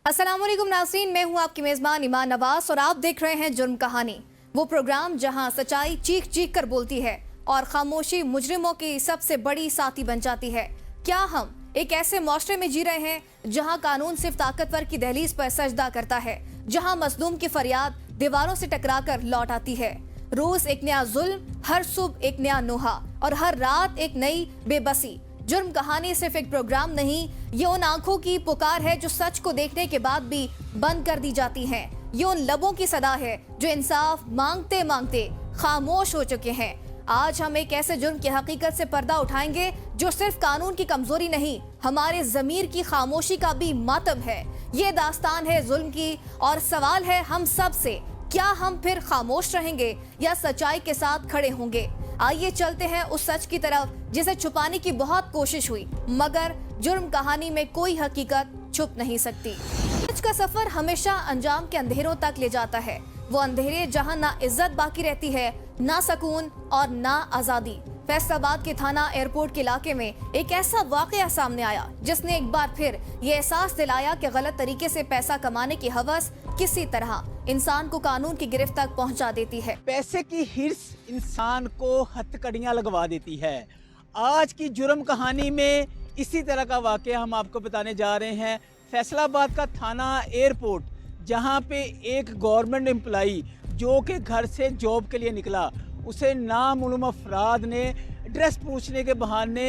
अस्सलाम वालेकुम नाज़रीन, मैं हूं आपकी मेज़बान ईमान नवाज और आप देख रहे हैं जुर्म कहानी, वो प्रोग्राम जहां सच्चाई चीख चीख कर बोलती है और खामोशी मुजरिमों की सबसे बड़ी साथी बन जाती है। क्या हम एक ऐसे माशरे में जी रहे हैं जहां कानून सिर्फ ताकतवर की दहलीज पर सजदा करता है, जहां मजलूम की फरियाद दीवारों से टकरा कर लौट आती है। रोज एक नया जुल्म, हर सुबह एक नया नोहा और हर रात एक नई बेबसी। जुर्म कहानी सिर्फ एक प्रोग्राम नहीं, ये उन आंखों की पुकार है जो सच को देखने के बाद भी बंद कर दी जाती हैं। ये उन लबों की सदा है जो इंसाफ मांगते मांगते खामोश हो चुके हैं। आज हम एक ऐसे जुर्म की हकीकत से पर्दा उठाएंगे जो सिर्फ कानून की कमजोरी नहीं, हमारे ज़मीर की खामोशी का भी मातम है। ये दास्तान है जुल्म की और सवाल है हम सब से, क्या हम फिर खामोश रहेंगे या सच्चाई के साथ खड़े होंगे? आइए चलते हैं उस सच की तरफ जिसे छुपाने की बहुत कोशिश हुई, मगर जुर्म कहानी में कोई हकीकत छुप नहीं सकती। सच का सफर हमेशा अंजाम के अंधेरों तक ले जाता है, वो अंधेरे जहां ना इज्जत बाकी रहती है, ना सुकून और ना आजादी। फैसलाबाद के थाना एयरपोर्ट के इलाके में एक ऐसा वाकया सामने आया जिसने एक बार फिर ये एहसास दिलाया कि गलत तरीके से पैसा कमाने की हवस किसी तरह इंसान को कानून की गिरफ्त तक पहुंचा देती है। पैसे की हिर्स इंसान को हथकड़ियां लगवा देती है। आज की जुर्म कहानी में इसी तरह का वाकया हम आपको बताने जा रहे हैं। फैसलाबाद का थाना एयरपोर्ट, जहां पे एक गवर्नमेंट एम्प्लॉई जो कि घर से जॉब के लिए निकला, उसे नामालूम अफराद ने एड्रेस पूछने के बहाने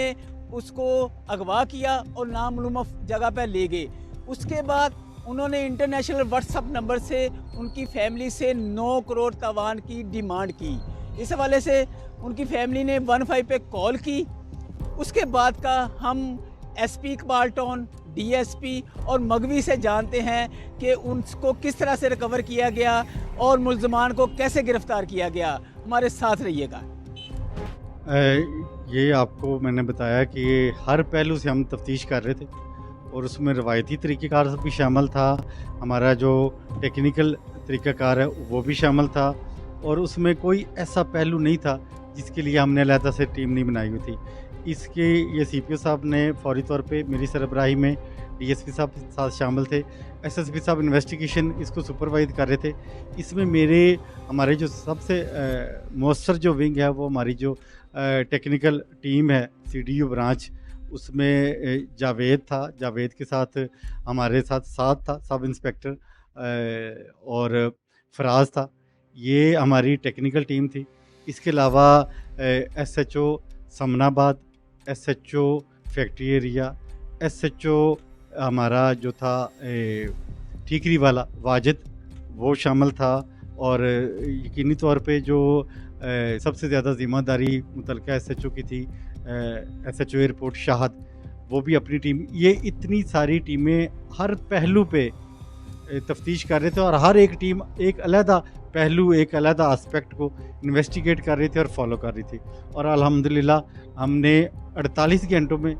उसको अगवा किया और नामालूम जगह पर ले गए। उसके बाद उन्होंने इंटरनेशनल व्हाट्सएप नंबर से उनकी फैमिली से 9 करोड़ तवान की डिमांड की। इस हवाले से उनकी फैमिली ने 15 पे कॉल की। उसके बाद का हम एसपी इकबाल टाउन, डीएसपी और मगवी से जानते हैं कि उनको किस तरह से रिकवर किया गया और मुल्ज़मान को कैसे गिरफ्तार किया गया। हमारे साथ रहिएगा। ये आपको मैंने बताया कि ये हर पहलू से हम तफ्तीश कर रहे थे और उसमें रवायती तरीक़ेकार भी शामिल था, हमारा जो टेक्निकल तरीक़ाकार है वो भी शामिल था, और उसमें कोई ऐसा पहलू नहीं था जिसके लिए हमने अलहदा से टीम नहीं बनाई हुई थी। इसके ये सीपीओ साहब ने फौरी तौर पे मेरी सरबराही में, डीएसपी साहब साथ शामिल थे, एसएसपी साहब इन्वेस्टिगेशन इसको सुपरवाइज कर रहे थे। इसमें हमारे जो सबसे मौसर जो विंग है वो हमारी जो टेक्निकल टीम है सीडीयू ब्रांच, उसमें जावेद था, जावेद के साथ हमारे साथ था सब इंस्पेक्टर और फराज था। ये हमारी टेक्निकल टीम थी। इसके अलावा SHO Samanabad, SHO factory area, SHO हमारा जो था ठीकरी वाला वाजिद, वो शामिल था, और यकीनी तौर पे जो सबसे ज़्यादा ज़िम्मेदारी मुतलका एसएचओ की थी, एसएचओ एयरपोर्ट शाहद, वो भी अपनी टीम। ये इतनी सारी टीमें हर पहलू पे तफ्तीश कर रहे थे और हर एक टीम एक अलहदा पहलू, एक अलहदा आस्पेक्ट को इन्वेस्टिगेट कर रही थी और फॉलो कर रही थी। और अल्हम्दुलिल्लाह हमने 48 घंटों में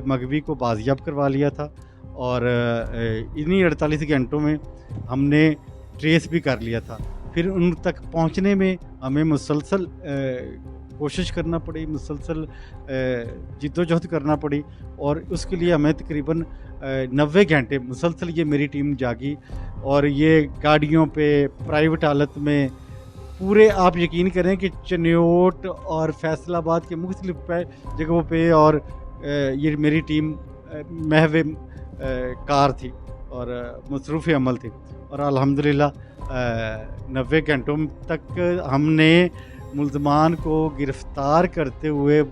मगवी को बाजियाब करवा लिया था, और इन्हीं 48 घंटों में हमने ट्रेस भी कर लिया था। फिर उन तक पहुंचने में हमें मुसलसल कोशिश करना पड़ी, मुसलसल जिद्दोजहद करना पड़ी, और उसके लिए हमें तकरीबन 90 घंटे मुसलसल ये मेरी टीम जागी। और ये गाड़ियों पे, प्राइवेट हालत में, पूरे आप यकीन करें कि चनियोट और फैसलाबाद के मुख्तलिफ जगहों पे, और ये मेरी टीम महव कार थी और मसरूफ़ अमल थी। और अल्हम्दुलिल्लाह 90 घंटों तक हमने मुल्ज़मान को गिरफ़्तार करते हुए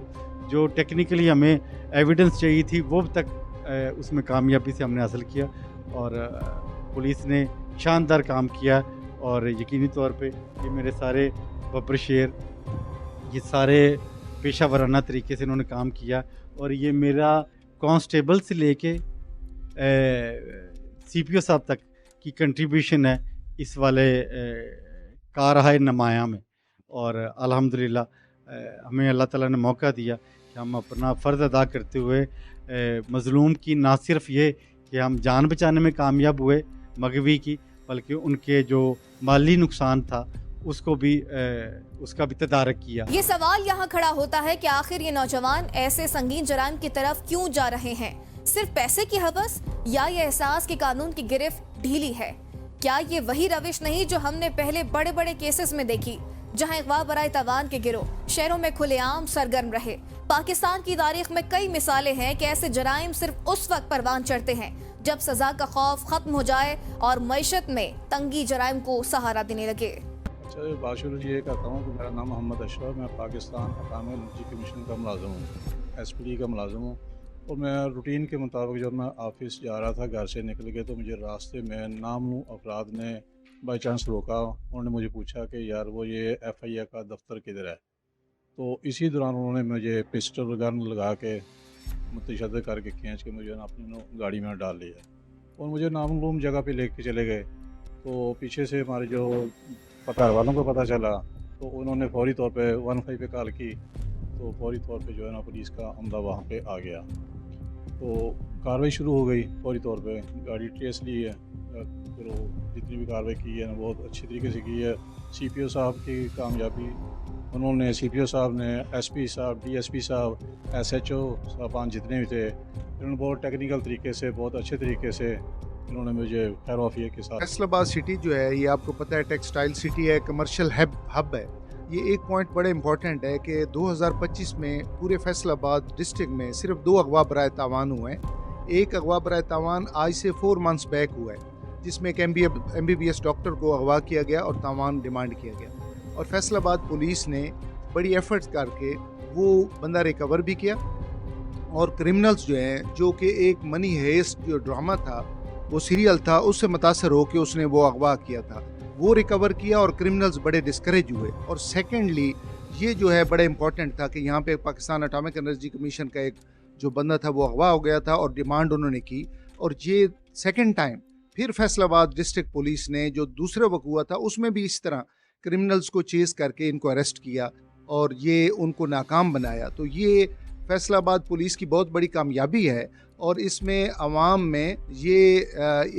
जो टेक्निकली हमें एविडेंस चाहिए थी वो तक उसमें कामयाबी से हमने हासिल किया, और पुलिस ने शानदार काम किया। और यकीनी तौर पे ये मेरे सारे बब्बर शेर, ये सारे पेशा वराना तरीके से इन्होंने काम किया, और ये मेरा कांस्टेबल से लेके सीपीओ साहब तक की कंट्रीब्यूशन है इस वाले कारहाय नमाया में। और अल्हम्दुलिल्लाह हमें अल्लाह ताला ने मौका दिया कि हम अपना फ़र्ज़ अदा करते हुए मज़लूम की ना सिर्फ ये कि हम जान बचाने में कामयाब हुए मगवी की, बल्कि उनके जो माली नुकसान था उसको भी उसका भी तदारक किया। ये सवाल यहाँ खड़ा होता है कि आखिर ये नौजवान ऐसे संगीन जराइम की तरफ क्यों जा रहे हैं? सिर्फ पैसे की हवस या ये एहसास कि कानून की गिरफ्त ढीली है? क्या ये वही रविश नहीं जो हमने पहले बड़े बड़े केसेस में देखी, जहां अगवा बराए तावान के गिरोह शहरों में खुलेआम सरगर्म रहे? पाकिस्तान की तारीख में कई मिसालें हैं कि ऐसे जराइम सिर्फ उस वक्त परवान चढ़ते हैं जब सजा का खौफ खत्म हो जाए और मईशत में तंगी जराइम को सहारा देने लगे। अच्छा, बाशुरू ये कहता हूँ कि मेरा नाम मोहम्मद अशरफ, मैं पाकिस्तान अकामी एनर्जी कमीशन का मुलाजिम हूँ, एसपीडी का मुलाजिम हूँ। और मैं रूटीन के मुताबिक जब मैं ऑफिस जा रहा था, घर से निकल गए तो मुझे रास्ते में नामू अफराद ने बाई चांस रोका। उन्होंने मुझे पूछा कि यार वो ये एफआईए का दफ्तर किधर है। तो इसी दौरान उन्होंने मुझे पिस्टल गन लगा के मुतशद्दिद करके खींच के मुझे अपनी गाड़ी में डाल लिया और मुझे नामालूम जगह पे लेके चले गए। तो पीछे से हमारे जो घर वालों को पता चला तो उन्होंने फौरी तौर पे 15 पे कॉल की। तो फौरी तौर पे जो है ना पुलिस का अमला वहाँ पे आ गया, तो कार्रवाई शुरू हो गई। फौरी तौर पे गाड़ी ट्रेस ली है, फिर वो जितनी भी कार्रवाई की है ना बहुत अच्छी तरीके से की है। सीपीओ साहब की कामयाबी, उन्होंने सीपीओ साहब ने, एसपी साहब, डीएसपी साहब, एसएचओ साहबान जितने भी थे, इन्होंने बहुत टेक्निकल तरीके से, बहुत अच्छे तरीके से इन्होंने मुझे खैर वाफिया के साथ। फैसलाबाद सिटी जो है ये आपको पता है टेक्सटाइल सिटी है, कमर्शियल हब है। ये एक पॉइंट बड़े इंपॉर्टेंट है कि 2025 में पूरे फैसलाबाद डिस्ट्रिक्ट में सिर्फ 2 अगवा बराए तावान हुए हैं। एक अगवा बराए तावान आज से 4 मंथ्स बैक हुआ है, जिसमें एक MBBS डॉक्टर को अगवा किया गया और तावान डिमांड किया गया। और फैसलाबाद पुलिस ने बड़ी एफर्ट्स करके वो बंदा रिकवर भी किया और क्रिमिनल्स जो हैं, जो कि एक मनी हेस्ट जो ड्रामा था, वो सीरियल था, उससे मुतासर होकर उसने वो अगवा किया था, वो रिकवर किया और क्रिमिनल्स बड़े डिस्करेज हुए। और सेकेंडली ये जो है बड़ा इंपॉर्टेंट था कि यहाँ पे पाकिस्तान एटॉमिक एनर्जी कमीशन का एक जो बंदा था वो अगवा हो गया था और डिमांड उन्होंने की। और ये सेकेंड टाइम फिर फैसलाबाद डिस्ट्रिक्ट पुलिस ने जो दूसरा वक्त हुआ था उसमें भी इस तरह क्रिमिनल्स को चेस करके इनको अरेस्ट किया और ये उनको नाकाम बनाया। तो ये फैसलाबाद पुलिस की बहुत बड़ी कामयाबी है और इसमें अवाम में ये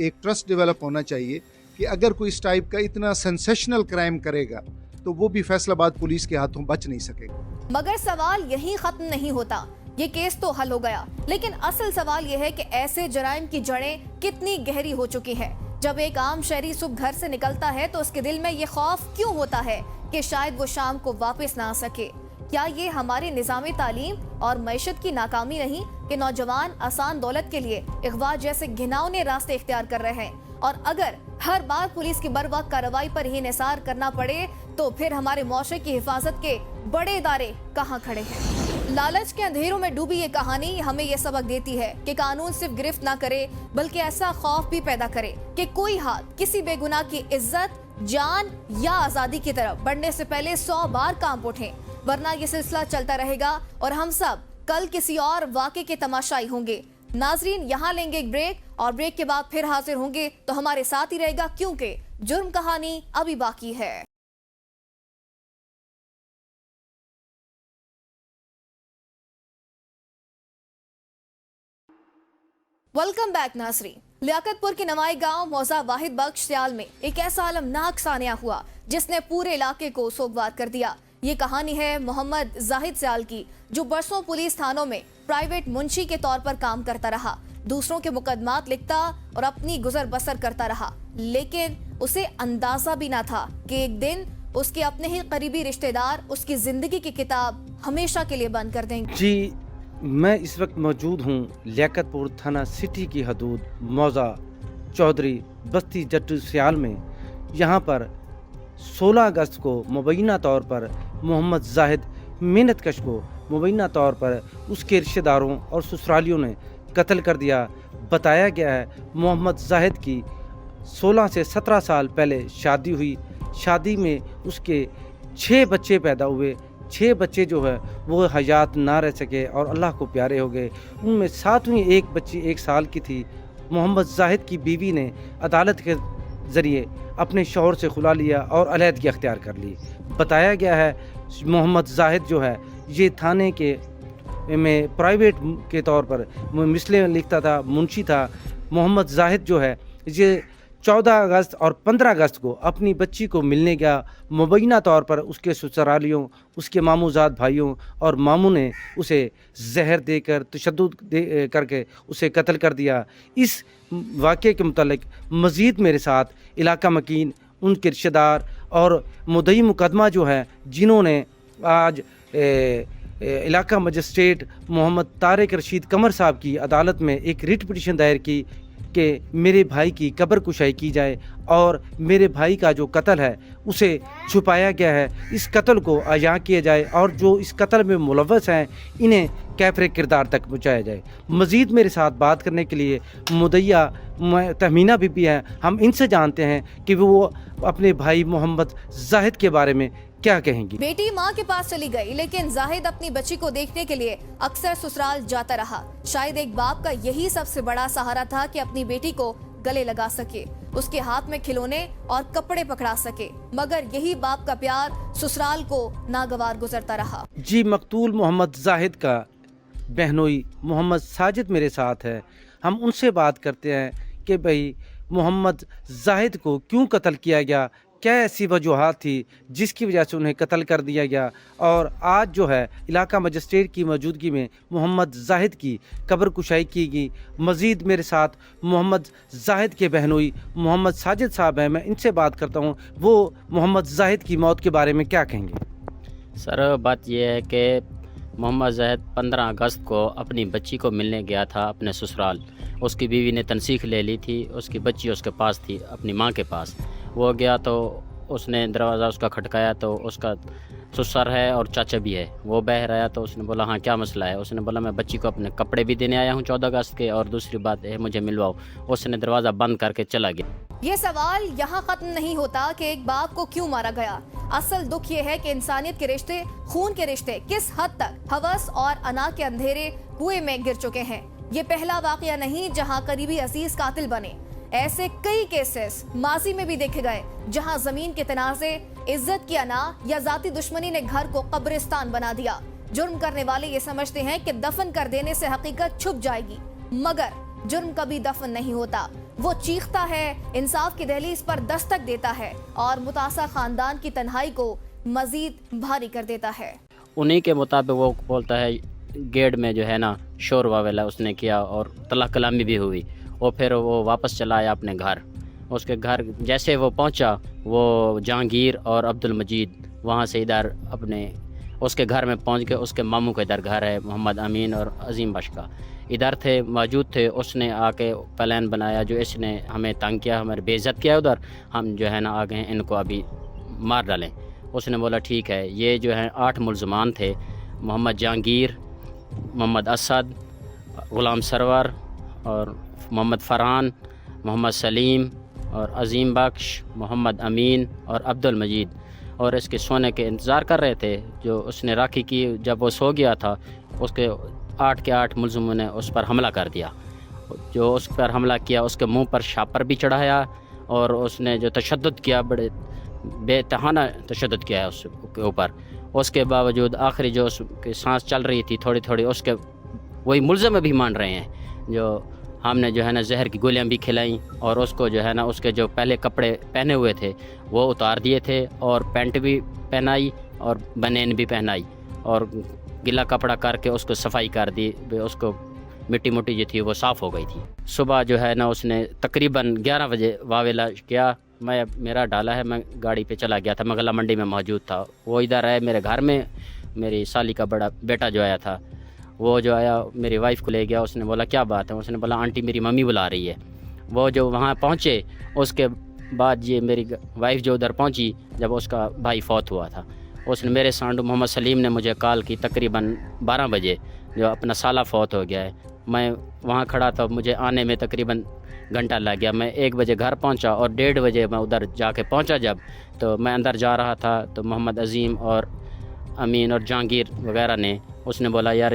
एक ट्रस्ट डेवलप होना चाहिए कि अगर कोई इस टाइप का इतना सेंसेशनल क्राइम करेगा तो वो भी फैसलाबाद पुलिस के हाथों बच नहीं सकेगा। मगर सवाल यही खत्म नहीं होता। ये केस तो हल हो गया, लेकिन असल सवाल यह है कि ऐसे जराइम की जड़ें कितनी गहरी हो चुकी हैं। जब एक आम शहरी सुबह घर से निकलता है तो उसके दिल में ये खौफ क्यों होता है कि शायद वो शाम को वापस ना आ सके? क्या ये हमारे निज़ाम तालीम और मईशत की नाकामी नहीं कि नौजवान आसान दौलत के लिए अगवा जैसे घिनौने रास्ते इख्तियार कर रहे हैं? और अगर हर बार पुलिस की बर वक्त कार्रवाई पर ही निसार करना पड़े तो फिर हमारे मुआशरे की हिफाजत के बड़े इदारे कहाँ खड़े हैं? लालच के अंधेरों में डूबी ये कहानी हमें ये सबक देती है कि कानून सिर्फ गिरफ्त ना करे बल्कि ऐसा खौफ भी पैदा करे कि कोई हाथ किसी बेगुनाह की इज्जत, जान या आजादी की तरफ बढ़ने से पहले 100 बार काम उठे, वरना ये सिलसिला चलता रहेगा और हम सब कल किसी और वाक़े के तमाशाई होंगे। नाजरीन, यहाँ लेंगे एक ब्रेक और ब्रेक के बाद फिर हाजिर होंगे, तो हमारे साथ ही रहेगा क्योंकि जुर्म कहानी अभी बाकी है। वेलकम बैक नाजरीन। लियाकतपुर के नवाई गांव मौजा वाहिद बख्श सियाल में एक ऐसा अलमनाक सानिया हुआ जिसने पूरे इलाके को सोगवार कर दिया। ये कहानी है मोहम्मद जाहिद सियाल की, जो बरसों पुलिस थानों में प्राइवेट मुंशी के तौर पर काम करता रहा, दूसरों के मुकदमात लिखता और अपनी गुजर बसर करता रहा। लेकिन उसे अंदाजा भी ना था कि एक दिन उसके अपने ही करीबी रिश्तेदार उसकी जिंदगी की किताब हमेशा के लिए बंद कर देंगे। जी, मैं इस वक्त मौजूद हूँ लियाकतपुर थाना सिटी की हदूद मौजा चौधरी बस्ती जट्टू सियाल में। यहाँ पर 16 अगस्त को मुबैना तौर पर मोहम्मद जाहिद मेहनतकश को मुबैना तौर पर उसके रिश्तेदारों और ससुरालियों ने कत्ल कर दिया। बताया गया है मोहम्मद जाहिद की 16 से 17 साल पहले शादी हुई। शादी में उसके 6 बच्चे पैदा हुए। 6 बच्चे जो है वो हयात ना रह सके और अल्लाह को प्यारे हो गए। उनमें 7वीं एक बच्ची 1 साल की थी। मोहम्मद जाहिद की बीवी ने अदालत के ज़रिए अपने शौहर से खुला लिया और अलहदगी अख्तियार कर ली। बताया गया है मोहम्मद जाहिद जो है ये थाने के में प्राइवेट के तौर पर मिसलें लिखता था, मुंशी था। मोहम्मद जाहिद जो है ये 14 अगस्त और 15 अगस्त को अपनी बच्ची को मिलने गया। मुबैना तौर पर उसके ससुरालियों, उसके मामूजाद भाइयों और मामू ने उसे जहर देकर तशद्दुद करके उसे कत्ल कर दिया। इस वाक़े के मुतालिक मज़ीद मेरे साथ इलाका मकीन, उनके रिश्तेदार और मुद्दई मुकदमा जो है, जिन्होंने आज इलाका मजिस्ट्रेट मोहम्मद तारिक रशीद कमर साहब की अदालत में एक रिट पिटीशन दायर की कि मेरे भाई की कब्र कुशाई की जाए और मेरे भाई का जो कत्ल है उसे छुपाया गया है, इस कत्ल को आया किया जाए और जो इस कत्ल में मुलव्वस हैं इन्हें कैफरे किरदार तक पहुँचाया जाए। मज़ीद मेरे साथ बात करने के लिए मुदैया तहमीना बीबी हैं। हम इनसे जानते हैं कि वो अपने भाई मोहम्मद जाहिद के बारे में क्या कहेंगी। बेटी माँ के पास चली गई, लेकिन जाहिद अपनी बच्ची को देखने के लिए अक्सर ससुराल जाता रहा। शायद एक बाप का यही सबसे बड़ा सहारा था कि अपनी बेटी को गले लगा सके, उसके हाथ में खिलौने और कपड़े पकड़ा सके, मगर यही बाप का प्यार ससुराल को नागवार गुजरता रहा। जी, मकतूल मोहम्मद जाहिद का बहनोई मोहम्मद साजिद मेरे साथ है। हम उनसे बात करते हैं कि भाई मोहम्मद जाहिद को क्यों कत्ल किया गया, क्या ऐसी वजूहात थी जिसकी वजह से उन्हें कत्ल कर दिया गया। और आज जो है इलाका मजिस्ट्रेट की मौजूदगी में मोहम्मद जाहिद की कब्र कुशाई की गई। मज़ीद मेरे साथ मोहम्मद जाहिद के बहनोई मोहम्मद साजिद साहब हैं। मैं इनसे बात करता हूँ, वो मोहम्मद जाहिद की मौत के बारे में क्या कहेंगे। सर, बात यह है कि मोहम्मद जाहिद 15 अगस्त को अपनी बच्ची को मिलने गया था अपने ससुराल। उसकी बीवी ने तनसीख ले ली थी, उसकी बच्ची उसके पास थी, अपनी माँ के पास। वो गया तो उसने दरवाज़ा उसका खटकाया तो उसका ससुर है और चाचा भी है, वो बह रहा। तो उसने बोला हाँ क्या मसला है। उसने बोला मैं बच्ची को अपने कपड़े भी देने आया हूँ 14 अगस्त के, और दूसरी बात है मुझे मिलवाओ। उसने दरवाज़ा बंद करके चला गया। ये सवाल यहाँ खत्म नहीं होता कि एक बाप को क्यों मारा गया। असल दुख ये है कि इंसानियत के रिश्ते, खून के रिश्ते किस हद तक हवस और अना के अंधेरे कुएं में गिर चुके हैं। ये पहला वाकया नहीं जहाँ करीबी अजीज कातिल बने। ऐसे कई केसेस माजी में भी देखे गए जहां जमीन के तनाजे, इज्जत की अना या जाती दुश्मनी ने घर को कब्रिस्तान बना दिया। जुर्म करने वाले ये समझते हैं कि दफन कर देने से हकीकत छुप जाएगी, मगर जुर्म कभी दफन नहीं होता। वो चीखता है, इंसाफ की दहलीज पर दस्तक देता है और मुतासा खानदान की तन्हाई को मजीद भारी कर देता है। उन्हीं के मुताबिक वो बोलता है गेट में जो है ना शोर वावेला उसने किया और तलाक कलामी भी हुई। और फिर वो वापस चला आया अपने घर। उसके घर जैसे वो पहुंचा, वो जहांगीर और अब्दुल मजीद वहाँ से इधर अपने उसके घर में पहुंच के उसके मामू के इधर घर है मोहम्मद अमीन और अजीम बख्श का, इधर थे मौजूद थे। उसने आके प्लान बनाया जो इसने हमें तंग किया, हमारी बेइज्जत किया उधर, हम जो है ना आ गए इनको अभी मार डालें। उसने बोला ठीक है। ये जो है 8 मुलजमान थे, मोहम्मद जहांगीर, मोहम्मद असद, ग़ुलाम सरवर और मोहम्मद फ़रहान, मोहम्मद सलीम और अजीम बख्श, मोहम्मद अमीन और अब्दुल मजीद, और इसके सोने के इंतज़ार कर रहे थे। जो उसने राखी की, जब वो सो गया था उसके 8 के 8 मुलज़िमों ने उस पर हमला कर दिया। जो उस पर हमला किया उसके मुंह पर शापर भी चढ़ाया और उसने जो तशद्दुद किया, बड़े बेतहाना तशद्दुद किया है उसके ऊपर। उसके बावजूद आखिरी जो उसकी सांस चल रही थी थोड़ी थोड़ी, उसके वही मुलज़िम भी मान रहे हैं। जो हमने जो है ना जहर की गोलियां भी खिलाई और उसको जो है ना उसके जो पहले कपड़े पहने हुए थे वो उतार दिए थे और पैंट भी पहनाई और बनेन भी पहनाई और गीला कपड़ा करके उसको सफाई कर दी। उसको मिट्टी मुट्टी जो थी वो साफ़ हो गई थी। सुबह जो है ना उसने तकरीबन 11 बजे वावेला किया। मैं मेरा डाला है, मैं गाड़ी पे चला गया था, मैं गला मंडी में मौजूद था। वो इधर आए मेरे घर में, मेरी साली का बड़ा बेटा जो आया था वो जो आया मेरी वाइफ को ले गया। उसने बोला क्या बात है। उसने बोला आंटी मेरी मम्मी बुला रही है। वो जो वहाँ पहुँचे उसके बाद ये मेरी वाइफ जो उधर पहुँची जब उसका भाई फौत हुआ था, उसने मेरे सांडू मोहम्मद सलीम ने मुझे कॉल की तकरीबन 12 बजे जो अपना साला फौत हो गया है। मैं वहाँ खड़ा था, मुझे आने में तकरीबन घंटा लग गया। मैं 1 बजे घर पहुँचा और 1:30 बजे मैं उधर जाके पहुँचा। जब तो मैं अंदर जा रहा था तो मोहम्मद अजीम और अमीन और जहांगीर वगैरह ने, उसने बोला यार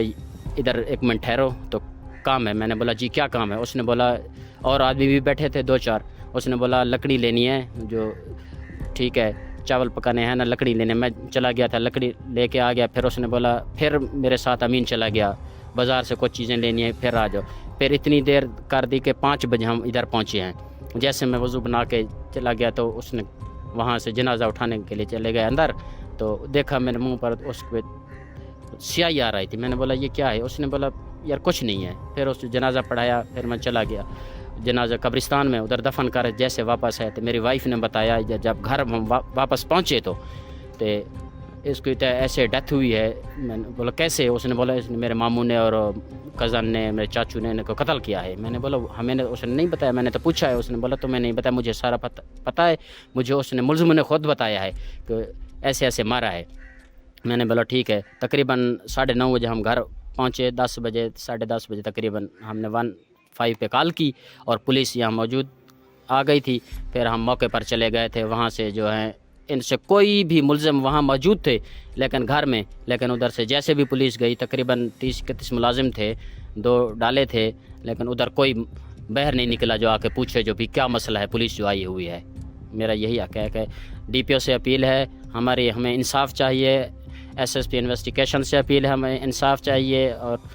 इधर 1 मिनट ठहरो तो काम है। मैंने बोला जी क्या काम है। उसने बोला, और आदमी भी बैठे थे 2-4। उसने बोला लकड़ी लेनी है, जो ठीक है चावल पकाने हैं ना, लकड़ी लेने। मैं चला गया था, लकड़ी लेके आ गया। फिर उसने बोला, फिर मेरे साथ अमीन चला गया, बाज़ार से कुछ चीज़ें लेनी है, फिर आ जाओ। फिर इतनी देर कर दी कि 5 बजे हम इधर पहुँचे हैं। जैसे मैं वज़ू बना के चला गया तो उसने वहाँ से जनाजा उठाने के लिए चले गए अंदर, तो देखा मेरे मुंह पर उस पे स्याही आ रही थी। मैंने बोला ये क्या है? उसने बोला यार कुछ नहीं है। फिर उस जनाजा पढ़ाया, फिर मैं चला गया जनाजा कब्रिस्तान में, उधर दफन कर जैसे वापस आए तो मेरी वाइफ ने बताया जब घर हम वापस पहुँचे तो इसकी तो ऐसे डेथ हुई है। मैंने बोला कैसे? उसने बोला इसने मेरे मामू ने और कज़न ने, मेरे चाचू ने इनको कत्ल किया है। मैंने बोला हमें उसने नहीं बताया। मैंने तो पूछा है, उसने बोला तुम्हें नहीं बताया, मुझे सारा पता है, मुझे उसने मुलज़िम ने ख़ुद बताया है कि ऐसे ऐसे मारा है। मैंने बोला ठीक है। तकरीबन 9:30 बजे हम घर पहुँचे, 10 बजे 10:30 बजे तकरीबन हमने 115 पे कॉल की और पुलिस यहाँ मौजूद आ गई थी। फिर हम मौके पर चले गए थे। वहाँ से जो है इनसे कोई भी मुलज़िम वहाँ मौजूद थे लेकिन घर में, लेकिन उधर से जैसे भी पुलिस गई तकरीबन 30-31 मुलाजिम थे, 2 डाले थे, लेकिन उधर कोई बाहर नहीं निकला जो आके पूछे जो भी क्या मसला है, पुलिस जो आई हुई है। मेरा यही हक़ है कि DPO से अपील है हमें इंसाफ चाहिए, SSP इन्वेस्टिगेशन से अपील है हमें इंसाफ चाहिए, और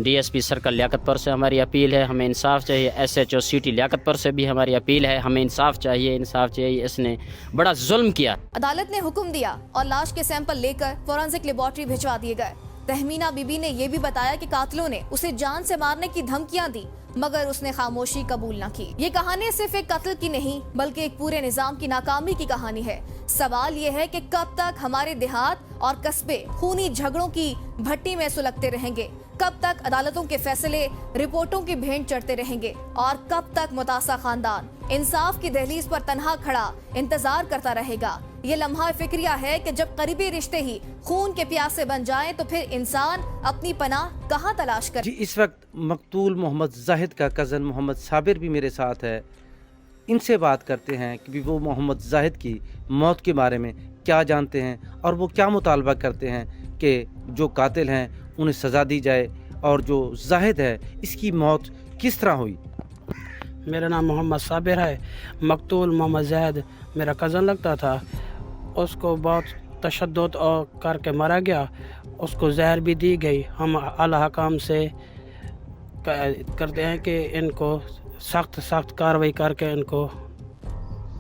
DSP सर्कल लियाकतपुर से हमारी अपील है हमें इंसाफ चाहिए, SHO सिटी लियाकतपुर से भी हमारी अपील है हमें इंसाफ चाहिए। इसने बड़ा जुल्म किया। अदालत ने हुक्म दिया और लाश के सैंपल लेकर फोरेंसिक लेबोरेटरी भिजवा दिए गए। तहमीना बीबी ने यह भी बताया कि कातिलों ने उसे जान से मारने की धमकियां दी मगर उसने खामोशी कबूल न की। ये कहानी सिर्फ एक कत्ल की नहीं बल्कि एक पूरे निजाम की नाकामी की कहानी है। सवाल ये है कि कब तक हमारे देहात और कस्बे खूनी झगड़ों की भट्टी में सुलगते रहेंगे, कब तक अदालतों के फैसले रिपोर्टों की भेंट चढ़ते रहेंगे और कब तक मुतासा खानदान इंसाफ की दहलीज पर तन्हा खड़ा इंतजार करता रहेगा। ये लम्हा फिक्रिया है कि जब करीबी रिश्ते ही खून के प्यासे बन जाएं तो फिर इंसान अपनी पनाह कहां तलाश करे। जी, इस वक्त मकतूल मोहम्मद जाहिद का कज़न मोहम्मद साबिर भी मेरे साथ है। इनसे बात करते हैं कि वो मोहम्मद जाहिद की मौत के बारे में क्या जानते हैं और वो क्या मुतालबा करते हैं कि जो कातिल हैं उन्हें सज़ा दी जाए, और जो जाहिद है इसकी मौत किस तरह हुई। मेरा नाम मोहम्मद साबिर है। मकतूल मोहम्मद जाहिद मेरा कज़न लगता था। उसको बहुत तशद्दुद और करके मारा गया, उसको जहर भी दी गई। हम आला हकाम से करते हैं कि इनको सख्त कार्रवाई करके इनको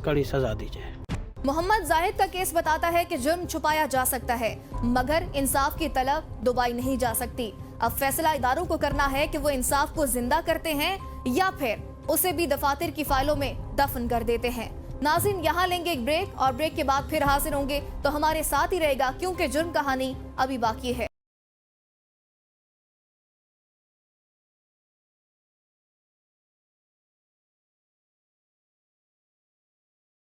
कड़ी सज़ा दी जाए। मोहम्मद जाहिद का केस बताता है कि जुर्म छुपाया जा सकता है मगर इंसाफ की तलब दबाई नहीं जा सकती। अब फैसला इदारों को करना है कि वो इंसाफ को जिंदा करते हैं या फिर उसे भी दफातर की फाइलों में दफन कर देते हैं। नाज़रीन, यहाँ लेंगे एक ब्रेक और ब्रेक के बाद फिर हाजिर होंगे, तो हमारे साथ ही रहेगा क्योंकि जुर्म कहानी अभी बाकी है।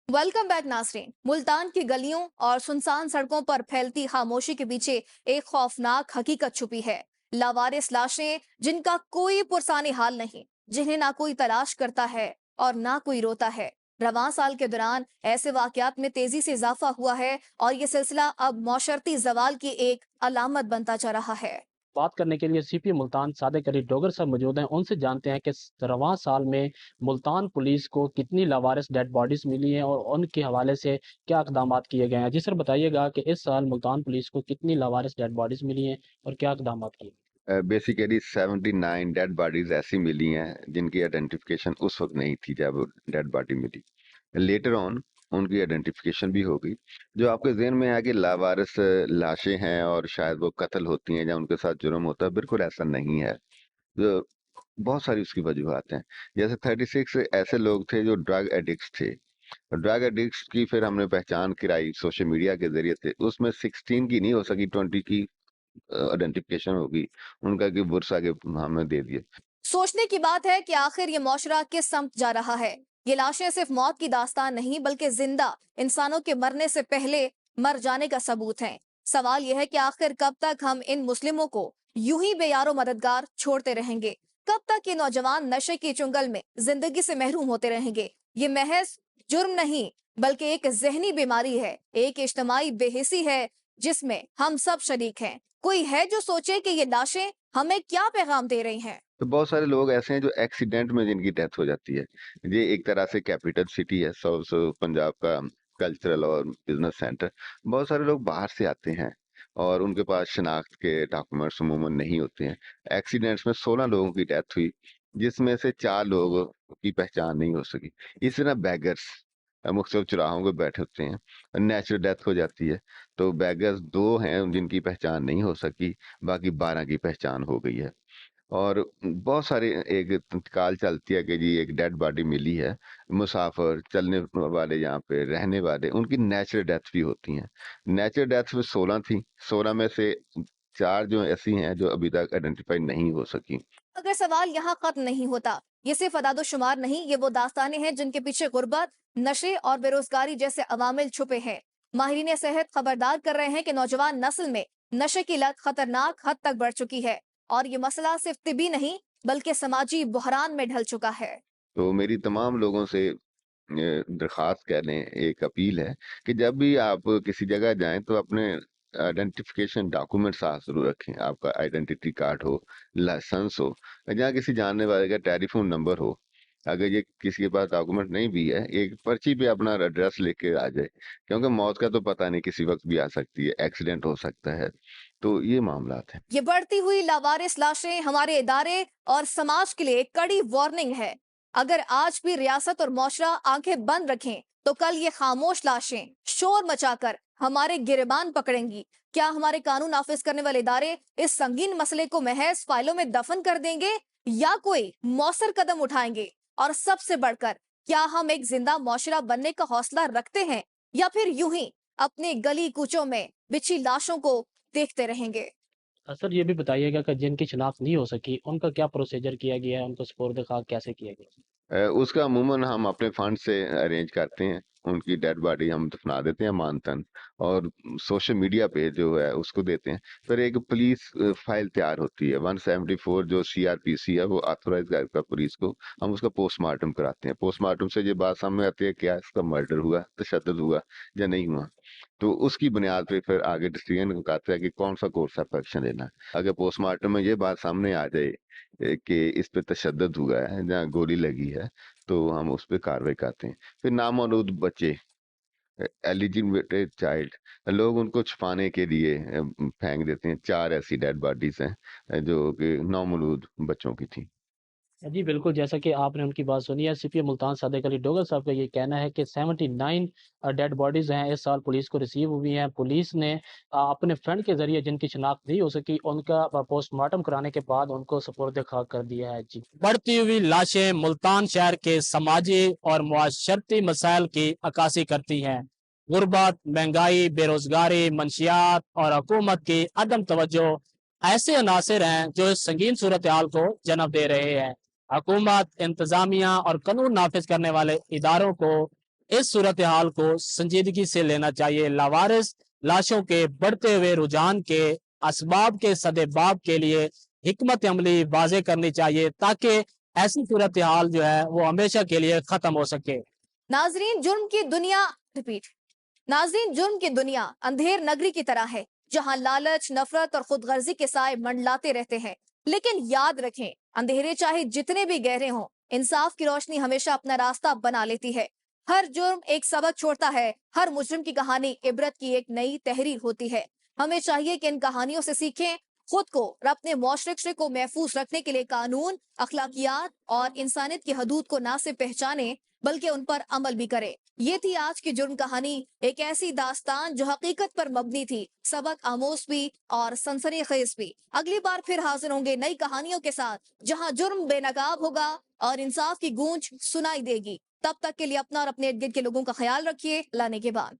वेलकम बैक नाज़रीन। मुल्तान की गलियों और सुनसान सड़कों पर फैलती खामोशी के पीछे एक खौफनाक हकीकत छुपी है। लावारिस लाशें जिनका कोई पुरसानी हाल नहीं, जिन्हें ना कोई तलाश करता है और ना कोई रोता है। रवां साल के दौरान ऐसे वाकयात में तेजी से इजाफा हुआ है और ये सिलसिला अब मौशरती जवाल की एक अलामत बनता जा रहा है। बात करने के लिए CP मुल्तान सादिक अली डोगर साहब मौजूद हैं। उनसे जानते हैं कि रवां साल में मुल्तान पुलिस को कितनी लावारिस डेड बॉडीज मिली हैं और उनके हवाले से क्या इकदाम किए गए हैं। जी सर, बताइएगा कि इस साल मुल्तान पुलिस को कितनी लावारिस डेड बॉडीज मिली हैं और क्या इकदाम किए। बेसिकली 79 डेड बॉडीज ऐसी मिली हैं जिनकी आइडेंटिफिकेशन उस वक्त नहीं थी जब डेड बॉडी मिली। लेटर ऑन उनकी आइडेंटिफिकेशन भी हो गई। जो आपके जहन में है कि लावारिस लाशें हैं और शायद वो कत्ल होती हैं या उनके साथ जुर्म होता है, बिल्कुल ऐसा नहीं है। जो बहुत सारी उसकी वजूहत हैं। जैसे 36 ऐसे लोग थे जो ड्रग एडिक्ट्स थे। ड्रग एडिक्ट्स की फिर हमने पहचान कराई सोशल मीडिया के जरिए से। उसमें 16 की नहीं हो सकी, 20 की आइडेंटिफिकेशन होगी। उनका कि बुरसा के हमें दे दिए। सोचने की बात है कि आखिर ये मुआशरा किस समत जा रहा है। ये लाशें सिर्फ मौत की दास्तान नहीं बल्कि जिंदा इंसानों के मरने से पहले मर जाने का सबूत हैं। सवाल यह है कि आखिर कब तक हम इन मुस्लिमों को यूं ही बेयारो मददगार छोड़ते रहेंगे? कब तक ये नौजवान नशे की चुंगल में जिंदगी से महरूम होते रहेंगे? ये महज जुर्म नहीं बल्कि एक जहनी बीमारी है, एक इज्तिमाई बेहिसी है जिसमें हम सब शरीक हैं। कोई है जो सोचे कि ये लाशें हमें क्या पैगाम दे रही हैं? तो बहुत सारे लोग ऐसे हैं जो एक्सीडेंट में जिनकी डेथ हो जाती है। ये एक तरह से कैपिटल सिटी है, साउथ पंजाब का कल्चरल और बिजनेस सेंटर। बहुत सारे लोग बाहर से आते हैं और उनके पास शनाख्त के डॉक्यूमेंट्स अमूमन नहीं होते हैं। एक्सीडेंट्स में 16 लोगों की डेथ हुई जिस में से 4 लोगों की पहचान नहीं हो सकी। इसी तरह बेगर्स मुख्तलिफ चौराहों पे बैठे होते हैं, नेचुरल डेथ हो जाती है, तो बेगर्स 2 हैं जिनकी पहचान नहीं हो सकी, बाकी 12 की पहचान हो गई है। और बहुत सारे एक कॉल चलती है कि जी एक डेड बॉडी मिली है, मुसाफिर, चलने वाले, यहाँ पे रहने वाले, उनकी नेचुरल डेथ भी होती हैं। नेचुरल डेथ में 16 थी, 16 में से 4 जो ऐसी हैं जो अभी तक आइडेंटिफाई नहीं हो सकी। अगर सवाल यहाँ खत्म नहीं होता, ये सिर्फ अदादोशुमार नहीं, ये वो दास्तानें हैं जिनके पीछे गुर्बत, नशे और बेरोजगारी जैसे अवामिल छुपे हैं। माहिरीन सेहत खबरदार कर रहे हैं कि नौजवान नस्ल में नशे की लत खतरनाक हद तक बढ़ चुकी है और ये मसला सिर्फ तिबी नहीं बल्कि समाजी बहरान में ढल चुका है। तो मेरी तमाम लोगों से दरख्वास्त कह लें, एक अपील है कि जब भी आप किसी जगह जाएं तो अपने आइडेंटिफिकेशन डॉक्यूमेंट साथ जरूर रखें। आपका आइडेंटिटी कार्ड हो, लाइसेंस हो, जहाँ किसी जानने वाले का टेलीफोन नंबर हो। अगर ये किसी के पास डॉक्यूमेंट नहीं भी है, एक पर्ची पे अपना एड्रेस लेके आ जाए, क्योंकि मौत का तो पता नहीं, किसी वक्त भी आ सकती है, एक्सीडेंट हो सकता है। तो ये मामलात हैं। ये बढ़ती हुई लावारिस लाशें हमारे इदारे और समाज के लिए एक कड़ी वार्निंग है। अगर आज भी रियासत और मौशरा आंखें बंद रखें तो कल ये खामोश लाशें शोर मचाकर हमारे गिरबान पकड़ेंगी। क्या हमारे कानून नाफिज करने वाले इदारे इस संगीन मसले को महज फाइलों में दफन कर देंगे या कोई मौसर कदम उठाएंगे? और सबसे बढ़कर, क्या हम एक जिंदा मौशरा बनने का हौसला रखते हैं या फिर यूं ही अपने गली कूचों में बिछी लाशों को देखते रहेंगे? सर ये भी बताइएगा कि जिनकी शिनाख्त नहीं हो सकी उनका क्या प्रोसीजर किया गया है, उनको सुपुर्द खाक कैसे किया गया? उसका अमूमन हम अपने फंड से अरेंज करते हैं, उनकी डेड बॉडी हम दफना देते हैं मानतन, और सोशल मीडिया पे जो है उसको देते हैं। फिर एक पुलिस फाइल तैयार होती है, 174 जो CRPC है वो ऑथोराइज करता है पुलिस को, हम उसका पोस्टमार्टम कराते हैं। पोस्टमार्टम से ये बात सामने आती है क्या इसका मर्डर हुआ, तशद्दुद हुआ या नहीं हुआ, तो उसकी बुनियाद पे फिर आगे डिसीजन करता है कि कौन सा कोर्स ऑफ एक्शन लेना है। अगर पोस्टमार्टम में ये बात सामने आ जाए कि इस पे तशद्दुद हुआ है, जहाँ गोली लगी है, तो हम उस पर कार्रवाई करते हैं। फिर नामौजूद बच्चे, एलिजिबल चाइल्ड, लोग उनको छुपाने के लिए फेंक देते हैं। 4 ऐसी डेड बॉडीज हैं जो कि नामौजूद बच्चों की थी। जी बिल्कुल, जैसा कि आपने उनकी बात सुनी है, CP मुल्तान सादिक अली डोगर साहब का ये कहना है कि 79 डेड बॉडीज़ हैं इस साल पुलिस को रिसीव हुई हैं। पुलिस ने अपने फ्रेंड के ज़रिए जिनकी शिनाख्त नहीं हो सकी उनका पोस्टमार्टम कराने के बाद उनको सुपुर्द खाक कर दिया है। जी, बढ़ती हुई लाशें मुल्तान शहर के समाजी और मुआशरती मसाइल की अक्कासी करती हैं। गुर्बत, महंगाई, बेरोजगारी, मंशियात और हुकूमत की अदम तवज्जो ऐसे अनासिर हैं जो इस संगीन सूरत हाल को जन्म दे रहे हैं। हुकूमत, इंतजामिया और कानून नाफिज करने वाले इदारों को इस सूरत हाल को संजीदगी से लेना चाहिए। लावारिस लाशों के बढ़ते हुए रुझान के असबाब के सदेबाब के लिए हिकमत अमली वाजे करनी चाहिए ताकि ऐसी सूरत हाल जो है वो हमेशा के लिए खत्म हो सके। नाजरीन, जुर्म की दुनिया नाजरीन, जुर्म की दुनिया अंधेर नगरी की तरह है जहां लालच, नफरत और खुदगर्जी के साए मंडलाते रहते हैं। लेकिन याद रखें, अंधेरे चाहे जितने भी गहरे हों, इंसाफ की रोशनी हमेशा अपना रास्ता बना लेती है। हर जुर्म एक सबक छोड़ता है, हर मुजरिम की कहानी इबरत की एक नई तहरीर होती है। हमें चाहिए कि इन कहानियों से सीखें, खुद को और अपने मुआशरे को महफूज रखने के लिए कानून, अखलाकियात और इंसानियत की हदूद को ना सिर्फ पहचाने बल्कि उन पर अमल भी करे। ये थी आज की जुर्म कहानी, एक ऐसी दास्तान जो हकीकत पर मबनी थी, सबक आमोज भी और सनसनीखेज भी। अगली बार फिर हाजिर होंगे नई कहानियों के साथ, जहां जुर्म बेनकाब होगा और इंसाफ की गूंज सुनाई देगी। तब तक के लिए अपना और अपने इर्द गिर्द के लोगों का ख्याल रखिए। लाने के बाद